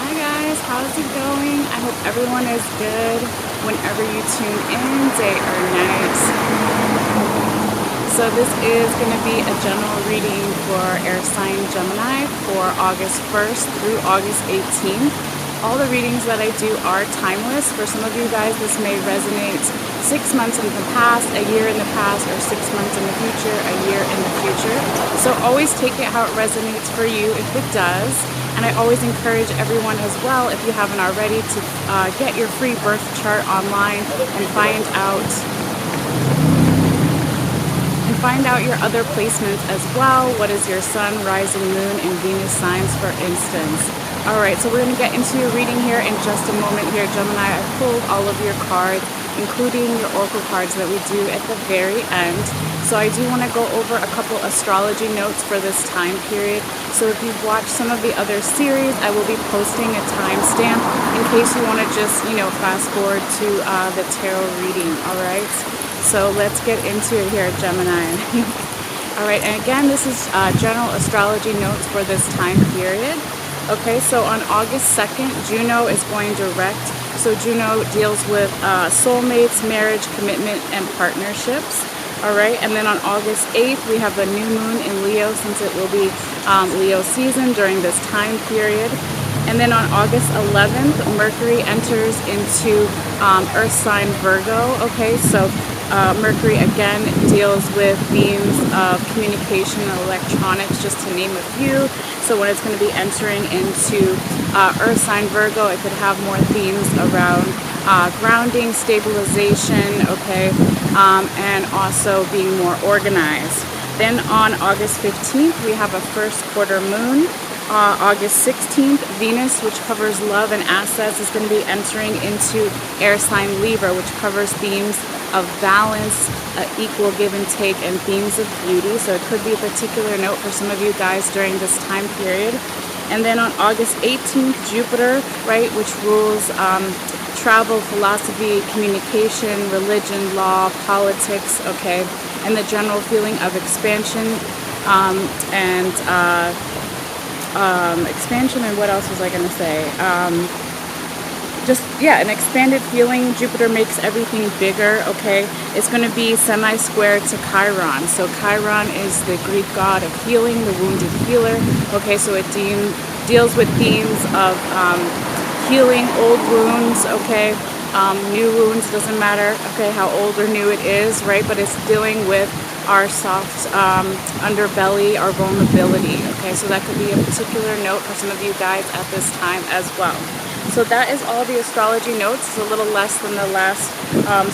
Hi guys, how's it going? I hope everyone is good whenever you tune in, day or night. So this is going to be a general reading for air sign Gemini for August 1st through August 18th. All the readings that I do are timeless. For some of you guys, this may resonate 6 months in the past, a year in the past, or 6 months in the future, a year in the future. So always take it how it resonates for you if it does. And I always encourage everyone as well, if you haven't already, to get your free birth chart online and find out your other placements as well. What is your sun, rising, moon, and Venus signs, for instance? All right, so we're going to get into your reading here in just a moment here, Gemini. I pulled all of your cards, including your oracle cards that we do at the very end. So I do want to go over a couple astrology notes for this time period. So if you've watched some of the other series, I will be posting a timestamp in case you want to just, fast forward to the tarot reading, all right? So let's get into it here, Gemini. All right, and again, this is general astrology notes for this time period. Okay, so on August 2nd, Juno is going direct. So Juno deals with soulmates, marriage, commitment, and partnerships. All right, and then on August 8th, we have a new moon in Leo, since it will be Leo season during this time period. And then on August 11th, Mercury enters into Earth sign Virgo. Okay, so Mercury again deals with themes of communication and electronics, just to name a few. So when it's going to be entering into Earth sign Virgo, it could have more themes around grounding, stabilization, okay, and also being more organized. Then on August 15th, we have a first quarter moon. August 16th, Venus, which covers love and assets, is going to be entering into air sign Libra, which covers themes of balance, equal give and take, and themes of beauty. So it could be a particular note for some of you guys during this time period. And then on August 18th, Jupiter, right, which rules travel, philosophy, communication, religion, law, politics, okay, and the general feeling of expansion expansion, and what else was I going to say? An expanded feeling. Jupiter makes everything bigger, okay? It's going to be semi-square to Chiron. So Chiron is the Greek god of healing, the wounded healer, okay? So it deals with themes of healing old wounds, okay? New wounds, doesn't matter, okay, how old or new it is, right? But it's dealing with our soft underbelly, our vulnerability, okay? So that could be a particular note for some of you guys at this time as well. So that is all the astrology notes. It's a little less than the last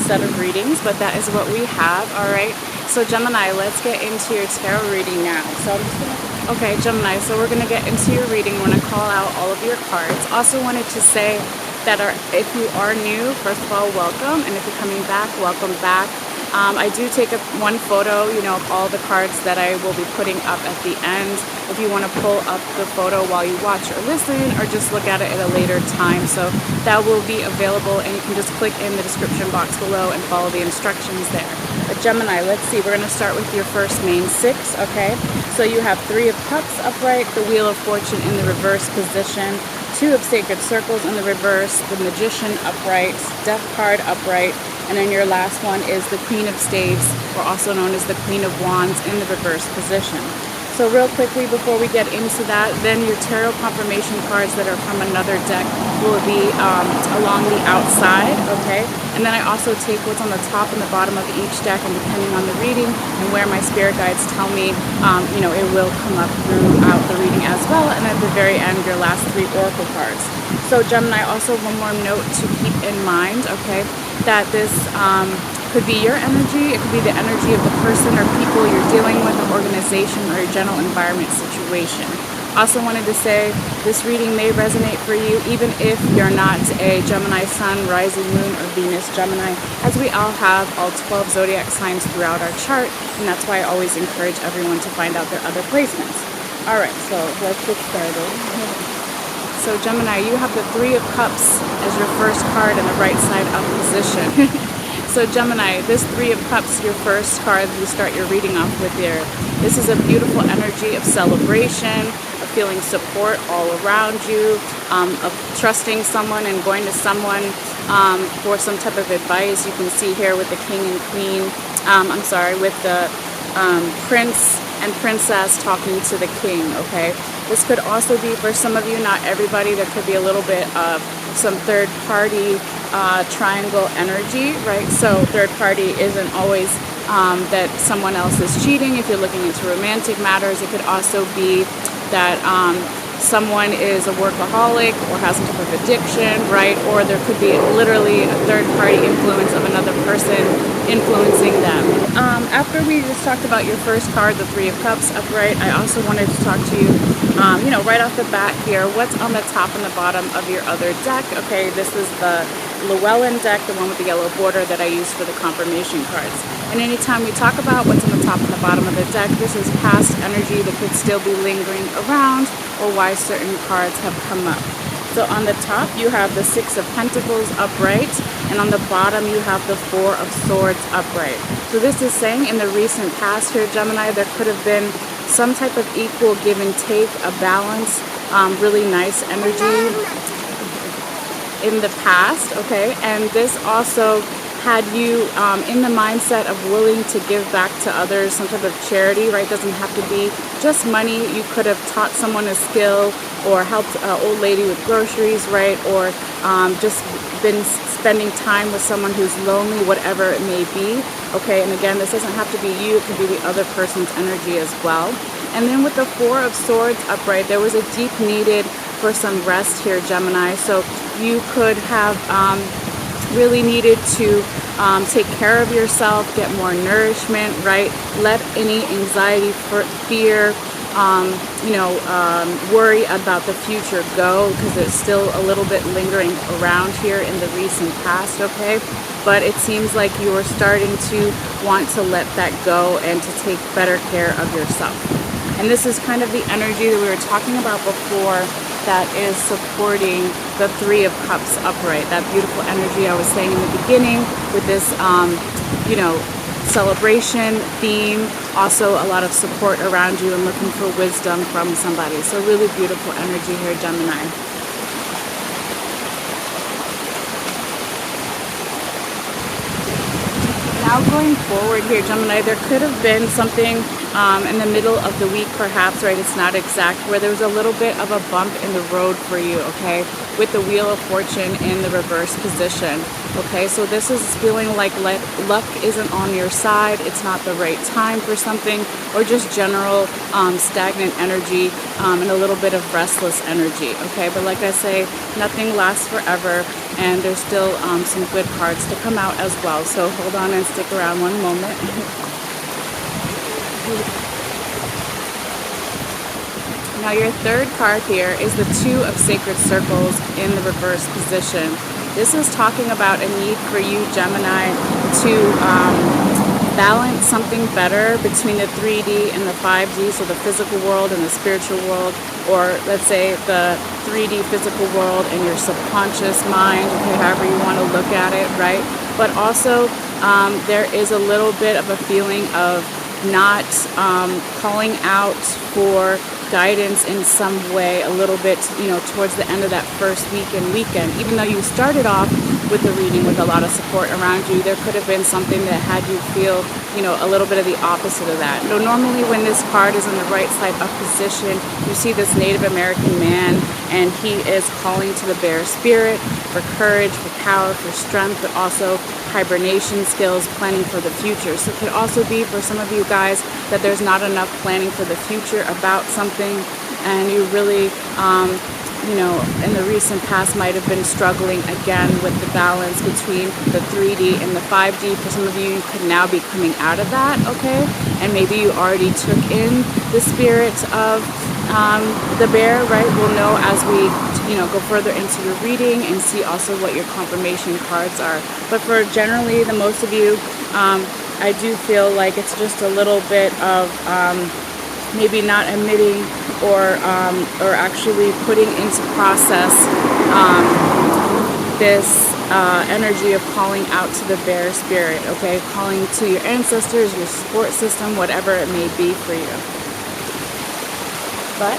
set of readings, but that is what we have, all right? So Gemini, let's get into your tarot reading now. So I'm just gonna, okay, Gemini, so we're gonna get into your reading. We're gonna call out all of your cards. Also wanted to say that if you are new, first of all, welcome, and if you're coming back, welcome back. I do take one photo, of all the cards that I will be putting up at the end. If you want to pull up the photo while you watch or listen, or just look at it at a later time, so that will be available, and you can just click in the description box below and follow the instructions there. But Gemini, let's see, we're going to start with your first main six, okay? So you have 3 of Cups upright, the Wheel of Fortune in the reverse position, 2 of Sacred Circles in the reverse, the Magician upright, Death card upright, and then your last one is the Queen of Staves, or also known as the Queen of Wands, in the reverse position. So real quickly before we get into that, then your tarot confirmation cards that are from another deck will be along the outside, okay? And then I also take what's on the top and the bottom of each deck, and depending on the reading and where my spirit guides tell me, it will come up throughout the reading as well. And at the very end, your last 3 oracle cards. So Gemini, also one more note to keep in mind, okay, that this could be your energy, it could be the energy of the person or people you're dealing with, an organization, or your general environment situation. Also wanted to say this reading may resonate for you even if you're not a Gemini sun, rising moon, or Venus Gemini, as we all have all 12 zodiac signs throughout our chart, and that's why I always encourage everyone to find out their other placements. All right, so let's get started. So Gemini, you have the 3 of Cups as your first card in the right side up position. So Gemini, this 3 of Cups, your first card you start your reading off with here. This is a beautiful energy of celebration, of feeling support all around you, of trusting someone and going to someone for some type of advice. You can see here with the king and queen, with the prince and princess talking to the king, okay? This could also be for some of you, not everybody. There could be a little bit of some third party triangle energy, right? So third party isn't always that someone else is cheating. If you're looking into romantic matters, it could also be that someone is a workaholic or has some type of addiction, right? Or there could be literally a third party influence of another person influencing them. After we just talked about your first card, the Three of Cups upright, I also wanted to talk to you, right off the bat here, what's on the top and the bottom of your other deck. Okay, this is the Llewellyn deck, the one with the yellow border that I use for the confirmation cards. And anytime we talk about what's on the top and the bottom of the deck, this is past energy that could still be lingering around, or why certain cards have come up. So on the top you have the Six of Pentacles upright, and on the bottom you have the Four of Swords upright. So this is saying in the recent past here, Gemini, there could have been some type of equal give and take, a balance, really nice energy in the past, okay? And this also had you in the mindset of willing to give back to others, some type of charity, right? Doesn't have to be just money. You could have taught someone a skill or helped an old lady with groceries, right? Or just been spending time with someone who's lonely, whatever it may be, okay? And again, this doesn't have to be you. It could be the other person's energy as well. And then with the Four of Swords upright, there was a deep needed for some rest here, Gemini. So you could have really needed to take care of yourself, get more nourishment, right? Let any anxiety, fear, worry about the future go, because it's still a little bit lingering around here in the recent past, okay? But it seems like you are starting to want to let that go and to take better care of yourself. And this is kind of the energy that we were talking about before that is supporting the Three of Cups upright. That beautiful energy I was saying in the beginning with this, celebration theme. Also a lot of support around you and looking for wisdom from somebody. So really beautiful energy here, Gemini. Now going forward here, Gemini, there could have been something in the middle of the week perhaps, right? It's not exact, where there was a little bit of a bump in the road for you, okay? With the Wheel of Fortune in the reverse position, okay? So this is feeling like luck isn't on your side, it's not the right time for something, or just general stagnant energy and a little bit of restless energy, okay? But like I say, nothing lasts forever, and there's still some good cards to come out as well. So hold on and stick around one moment. Now your third card here is the Two of Sacred Circles in the reverse position. This is talking about a need for you, Gemini, to balance something better between the 3D and the 5D, so the physical world and the spiritual world, or let's say the 3D physical world and your subconscious mind, okay, however you want to look at it, right? But also there is a little bit of a feeling of not calling out for guidance in some way a little bit, towards the end of that first weekend. Even though you started off with the reading with a lot of support around you, there could have been something that had you feel, a little bit of the opposite of that. So normally when this card is in the right side of position, you see this Native American man, and he is calling to the bear spirit for courage, for power, for strength, but also hibernation skills, planning for the future. So it could also be for some of you guys that there's not enough planning for the future about something, and you really in the recent past might have been struggling again with the balance between the 3D and the 5D. For some of you, you could now be coming out of that, okay? And maybe you already took in the spirit of the bear, right? We'll know as we go further into your reading and see also what your confirmation cards are. But for generally the most of you, I do feel like it's just a little bit of maybe not admitting or actually putting into process this energy of calling out to the bear spirit, okay? Calling to your ancestors, your support system, whatever it may be for you. But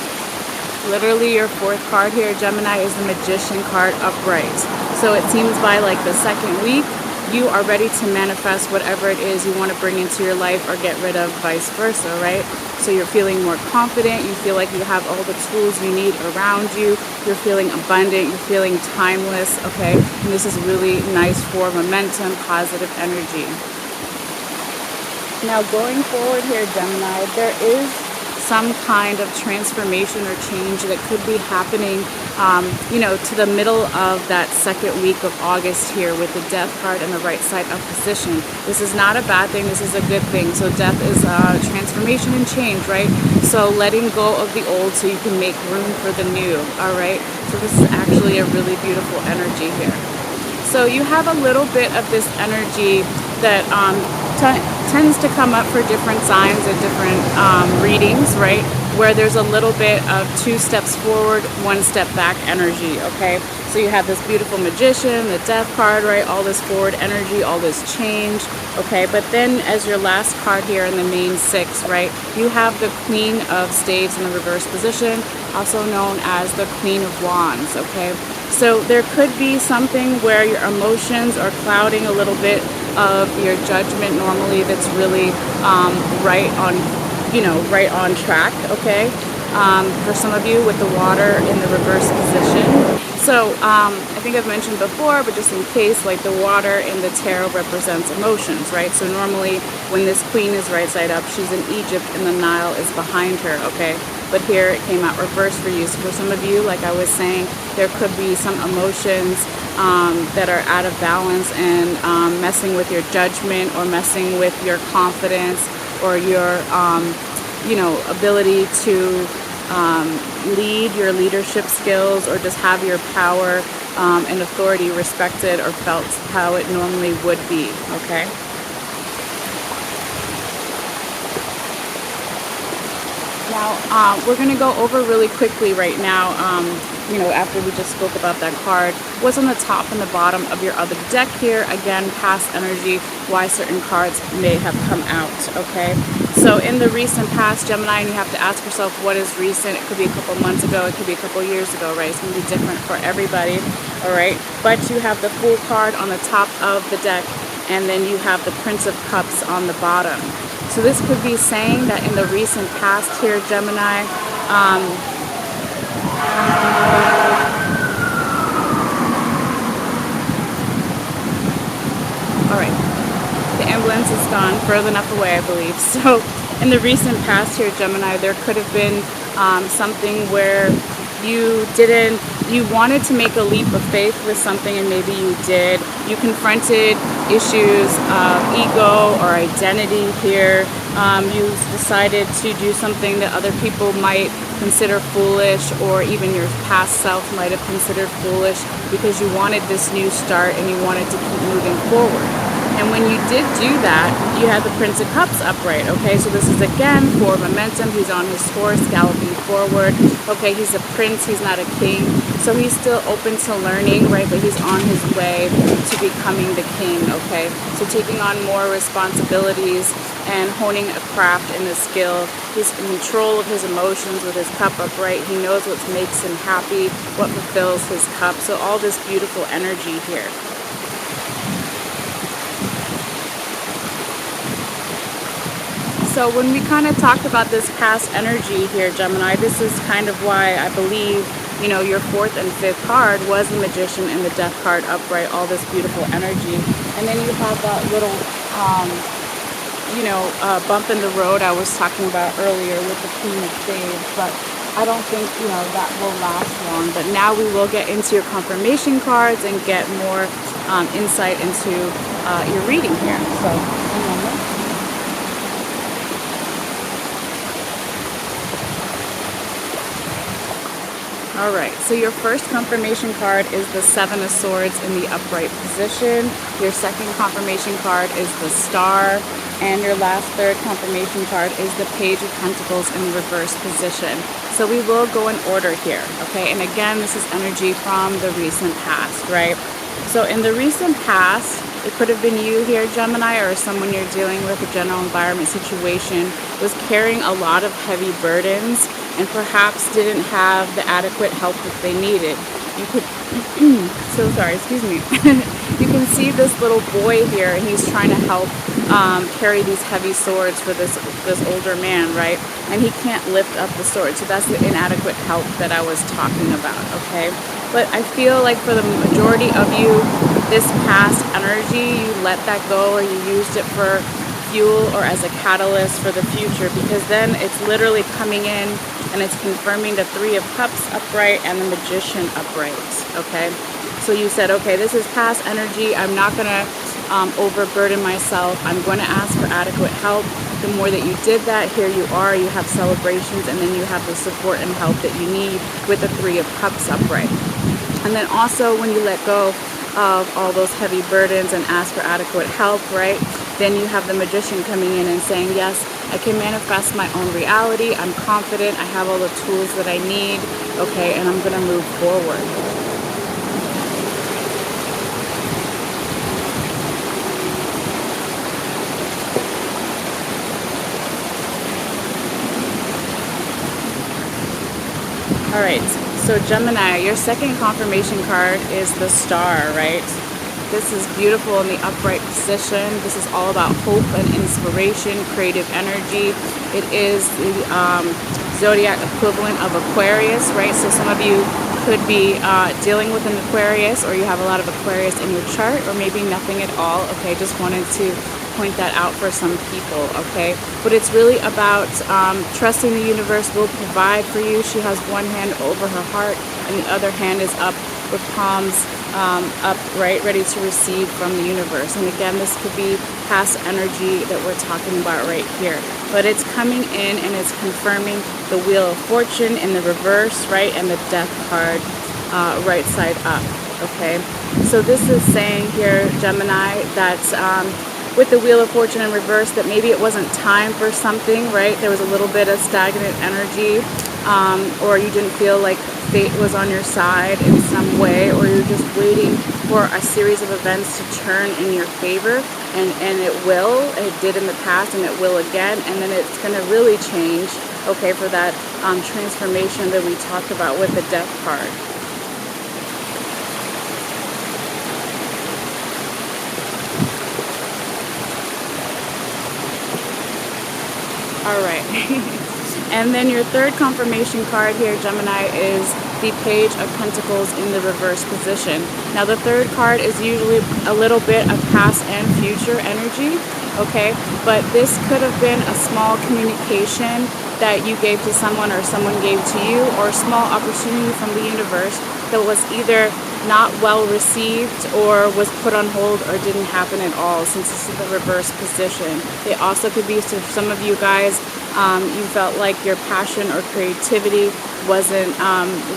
Literally your fourth card here, Gemini, is the Magician card upright. So it seems by like the second week, you are ready to manifest whatever it is you want to bring into your life or get rid of, vice versa, right? So you're feeling more confident, you feel like you have all the tools you need around you, you're feeling abundant, you're feeling timeless, okay? And this is really nice for momentum, positive energy. Now going forward here, Gemini, there is some kind of transformation or change that could be happening, to the middle of that second week of August here with the Death card in the right side of position. This is not a bad thing, this is a good thing. So Death is transformation and change, right? So letting go of the old so you can make room for the new, all right? So this is actually a really beautiful energy here. So you have a little bit of this energy that tends to come up for different signs and different readings, right? Where there's a little bit of 2 steps forward, 1 step back energy, okay? So you have this beautiful Magician, the Death card, right? All this forward energy, all this change, okay? But then as your last card here in the main 6, right? You have the Queen of Staves in the reverse position, also known as the Queen of Wands, okay? So there could be something where your emotions are clouding a little bit of your judgment normally that's really right on track, okay? For some of you with the water in the reverse position. So I think I've mentioned before, but just in case, like the water in the tarot represents emotions, right? So normally when this queen is right side up, she's in Egypt and the Nile is behind her, okay? But here it came out reversed for you. So for some of you, like I was saying, there could be some emotions that are out of balance and messing with your judgment or messing with your confidence or your, ability to lead, your leadership skills, or just have your power and authority respected or felt how it normally would be, okay? Now, we're going to go over really quickly right now, after we just spoke about that card, what's on the top and the bottom of your other deck here. Again, past energy, why certain cards may have come out, okay? So in the recent past, Gemini, and you have to ask yourself what is recent. It could be a couple months ago, it could be a couple years ago, right? It's going to be different for everybody, all right? But you have the Fool card on the top of the deck, and then you have the Prince of Cups on the bottom. So this could be saying that in the recent past here, Gemini, all right, the ambulance is gone further enough away, I believe. So in the recent past here, Gemini, there could have been something where you wanted to make a leap of faith with something and maybe you did. You confronted issues of ego or identity here. You decided to do something that other people might consider foolish, or even your past self might have considered foolish, because you wanted this new start and you wanted to keep moving forward. And when you did do that, you had the Prince of Cups upright, okay? So this is again for momentum. He's on his horse galloping forward. Okay, he's a prince, he's not a king. So he's still open to learning, right? But he's on his way to becoming the king, okay? So taking on more responsibilities and honing a craft and a skill. He's in control of his emotions with his cup upright. He knows what makes him happy, what fulfills his cup. So all this beautiful energy here. So when we kind of talked about this past energy here, Gemini, this is kind of why I believe, your 4th and 5th card was the Magician and the Death card upright, all this beautiful energy. And then you have that little, bump in the road I was talking about earlier with the Queen of Spades, but I don't think, that will last long. But now we will get into your confirmation cards and get more insight into your reading here. So, one moment. Alright, so your first confirmation card is the 7 of Swords in the upright position. Your second confirmation card is the Star. And your last third confirmation card is the Page of Pentacles in the reverse position. So we will go in order here, okay? And again, this is energy from the recent past, right? So in the recent past, it could have been you here, Gemini, or someone you're dealing with, a general environment situation was carrying a lot of heavy burdens and perhaps didn't have the adequate help that they needed. You could, so sorry, excuse me. You can see this little boy here, and he's trying to help carry these heavy swords for this older man, right? And he can't lift up the sword, so that's the inadequate help that I was talking about, okay? But I feel like for the majority of you, this past energy, you let that go, or you used it for fuel or as a catalyst for the future, because then it's literally coming in and it's confirming the Three of Cups upright and the Magician upright, okay? So you said, okay, this is past energy. I'm not going to overburden myself. I'm going to ask for adequate help. The more that you did that, here you are, you have celebrations, and then you have the support and help that you need with the Three of Cups upright. And then also when you let go of all those heavy burdens and ask for adequate help, right? Then you have the Magician coming in and saying, yes, I can manifest my own reality. I'm confident. I have all the tools that I need, okay, and I'm going to move forward. All right, so Gemini, your second confirmation card is the Star, right? This is beautiful in the upright position. This is all about hope and inspiration, creative energy. It is the zodiac equivalent of Aquarius, right? So some of you could be dealing with an Aquarius, or you have a lot of Aquarius in your chart, or maybe nothing at all. Okay, just wanted to point that out for some people, okay? But it's really about trusting the universe will provide for you. She has one hand over her heart, and the other hand is up with palms up, right, ready to receive from the universe. And again, this could be past energy that we're talking about right here. But it's coming in and it's confirming the Wheel of Fortune in the reverse, right, and the Death card right side up, okay? So this is saying here, Gemini, that with the Wheel of Fortune in reverse, that maybe it wasn't time for something, right? There was a little bit of stagnant energy, or you didn't feel like fate was on your side in some way, or you're just waiting for a series of events to turn in your favor, and it did in the past, and it will again, and then it's going to really change, okay, for that transformation that we talked about with the Death card. All right. And then your third confirmation card here, Gemini, is the Page of Pentacles in the reverse position. Now, the third card is usually a little bit of past and future energy, okay? But this could have been a small communication that you gave to someone or someone gave to you, or a small opportunity from the universe that was either not well received or was put on hold or didn't happen at all, since this is the reverse position. It also could be, so some of you guys, you felt like your passion or creativity wasn't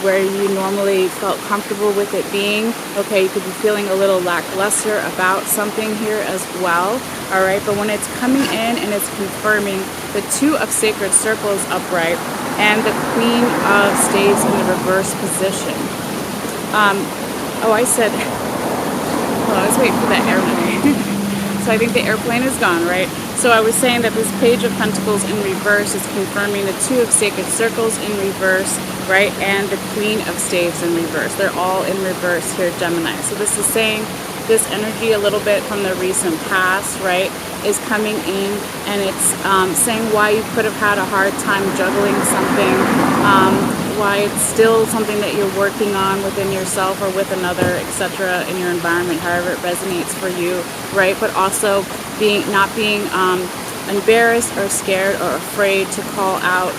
where you normally felt comfortable with it being. Okay, you could be feeling a little lackluster about something here as well. All right, but when it's coming in and it's confirming the Two of Sacred Circles upright and the Queen of Staves in the reverse position. Oh, I said, well, I was waiting for that airplane. So I think the airplane is gone, right? So I was saying that this Page of Pentacles in reverse is confirming the Two of Sacred Circles in reverse, right? And the Queen of Staves in reverse. They're all in reverse here, Gemini. So this is saying this energy a little bit from the recent past, right, is coming in, and it's saying why you could have had a hard time juggling something, why it's still something that you're working on within yourself or with another, etc., in your environment, however it resonates for you, right? But also not being embarrassed or scared or afraid to call out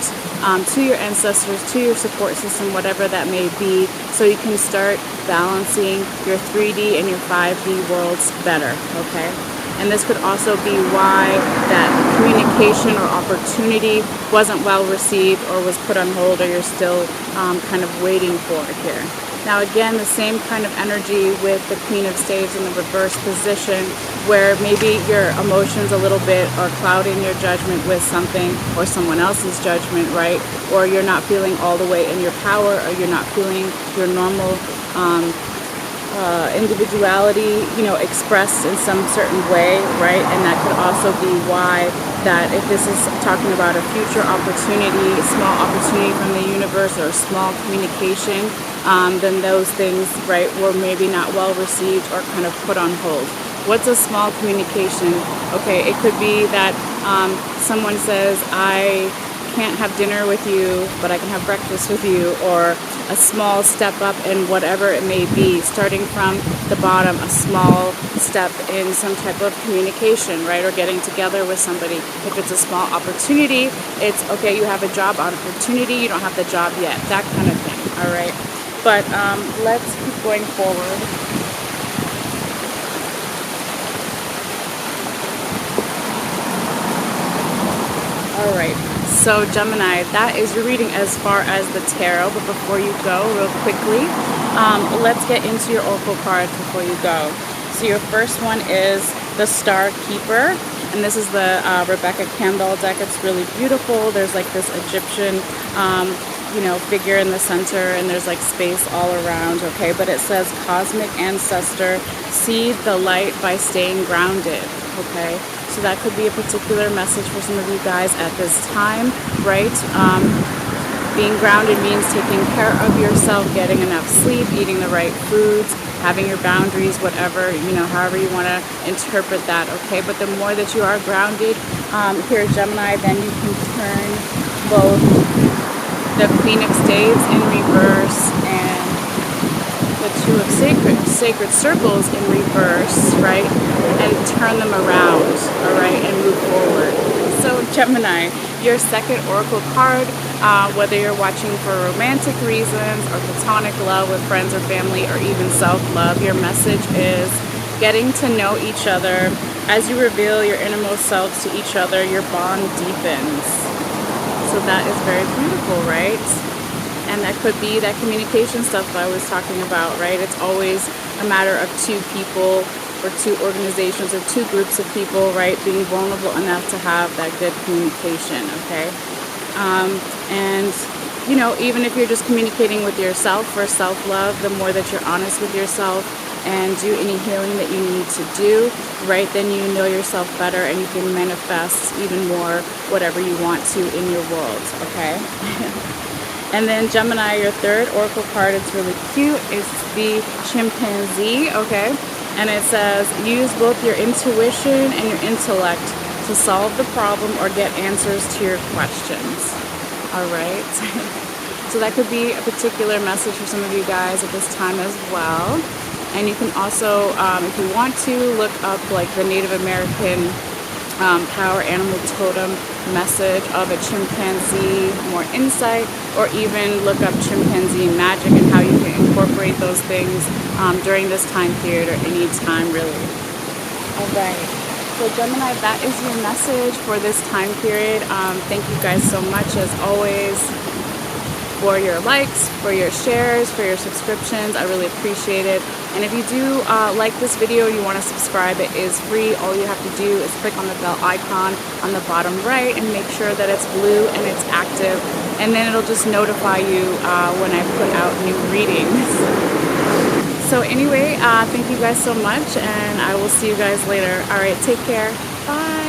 to your ancestors, to your support system, whatever that may be, so you can start balancing your 3D and your 5D worlds better, okay? And this could also be why that communication or opportunity wasn't well received or was put on hold, or you're still kind of waiting for it here. Now again, the same kind of energy with the Queen of Staves in the reverse position, where maybe your emotions a little bit are clouding your judgment with something or someone else's judgment, right? Or you're not feeling all the way in your power, or you're not feeling your normal individuality, expressed in some certain way, right? And that could also be why that if this is talking about a future opportunity, a small opportunity from the universe, or a small communication, then those things, right, were maybe not well received or kind of put on hold. What's a small communication? Okay, it could be that someone says, I can't have dinner with you, but I can have breakfast with you, or a small step up in whatever it may be, starting from the bottom, a small step in some type of communication, right, or getting together with somebody. If it's a small opportunity, it's okay, you have a job opportunity, you don't have the job yet, that kind of thing, all right? But let's keep going forward. All right. So Gemini, that is your reading as far as the tarot. But before you go, real quickly, let's get into your oracle cards before you go. So your first one is the Star Keeper, and this is the Rebecca Campbell deck. It's really beautiful. There's like this Egyptian, figure in the center, and there's like space all around. Okay, but it says cosmic ancestor, see the light by staying grounded. Okay. So that could be a particular message for some of you guys at this time, right? Being grounded means taking care of yourself, getting enough sleep, eating the right foods, having your boundaries, whatever, however you want to interpret that, okay? But the more that you are grounded here, Gemini, then you can turn both the Queen of Staves in reverse and the Two of Sacred Circles in reverse, right? And turn them around, all right, and move forward. So Gemini, your second oracle card, whether you're watching for romantic reasons or platonic love with friends or family or even self-love, your message is getting to know each other. As you reveal your innermost selves to each other, your bond deepens. So that is very beautiful, right? And that could be that communication stuff that I was talking about, right? It's always a matter of two people or two organizations or two groups of people, right, being vulnerable enough to have that good communication, okay? And, even if you're just communicating with yourself for self-love, the more that you're honest with yourself and do any healing that you need to do, right, then you know yourself better and you can manifest even more whatever you want to in your world, okay? And then Gemini, your third oracle card, it's really cute. It's the chimpanzee, okay? And it says, use both your intuition and your intellect to solve the problem or get answers to your questions. All right. So that could be a particular message for some of you guys at this time as well. And you can also, if you want to, look up like the Native American power animal totem message of a chimpanzee, more insight, or even look up chimpanzee magic and how you can incorporate those things during this time period or any time really. All right. So Gemini, that is your message for this time period. Thank you guys so much as always for your likes, for your shares, for your subscriptions. I really appreciate it. And if you do like this video and you want to subscribe, it is free. All you have to do is click on the bell icon on the bottom right and make sure that it's blue and it's active. And then it'll just notify you when I put out new readings. So anyway, thank you guys so much, and I will see you guys later. All right, take care. Bye.